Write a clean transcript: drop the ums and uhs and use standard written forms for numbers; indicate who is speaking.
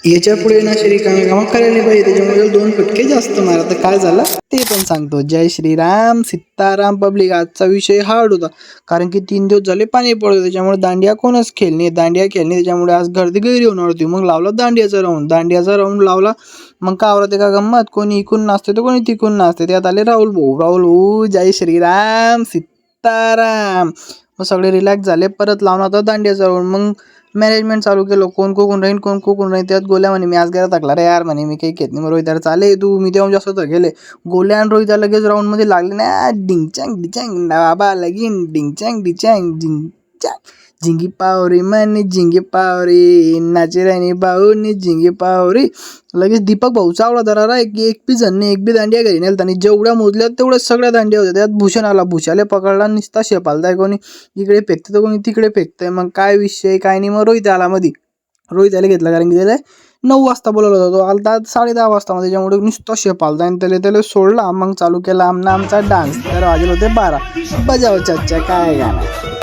Speaker 1: याच्या पुढे ना श्रीकामे कामं करायला पाहिजे, त्याच्यामुळे 2 फटके जास्त मारा. तर काय झालं ते पण सांगतो. जय श्रीराम सीताराम. पब्लिक आजचा विषय हार्ड होता, कारण की 3 दिवस झाले पाणी पडत, त्याच्यामुळे दांडिया कोणच खेळणे, त्याच्यामुळे आज गर्दी गैरी होणार होती. मग लावला दांडियाचा राऊंड लावला. मग का आवडते का गंमत, कोणी इकून नाचते तर कोणी तिकून नाचते. त्यात आले राहुल भाऊ. जय श्रीराम सीताराम. मग सगळे रिलॅक्स झाले. परत लावला होता दांडियाचा राऊंड. मग मॅनेजमेंट चालू केलं, कोण कोण राहील. त्यात गोल्या म्हणे मी आज गेला टाकला रे यार, म्हणे मी काही घेत नाही. मग रोहित चाले तू, मी तेव्हा जास्त तर गेले. गोल्या आणि रोहित लगेच राऊंड मध्ये लागले ना, डिंगचँग डिचँग बाबा लगीन, डिंगचँग डिचँग झिंगचँग झिंगी पावरी म्हणे झिंगी पावरी, नाचे राणी भाऊनी झिंगी पावरी. लगेच दीपक भाऊ चावला धरारा. एक बी जणने एक बी दांडिया घरी नेल. त्यांनी जेवढ्या मोजल्या तेवढ्या सगळ्या दांडिया होत्या. त्यात भूषण आला, भूषाले पकडला, निसता शेपालताय, कोणी इकडे फेकते तर कोणी तिकडे फेकतंय. मग काय विषय काय नाही. मग रोहित आला मध्ये. रोहित याला घेतला, कारण की त्याला 9 वाजता बोलवला होता, तो आलता 10:30 वाजता. मग त्याच्यामुळे नुसतं शेपालता आणि त्याला सोडला. मग चालू केला आमचा डान्स. तर वाजले होते 12. बजाव चच्चा काय गाणं.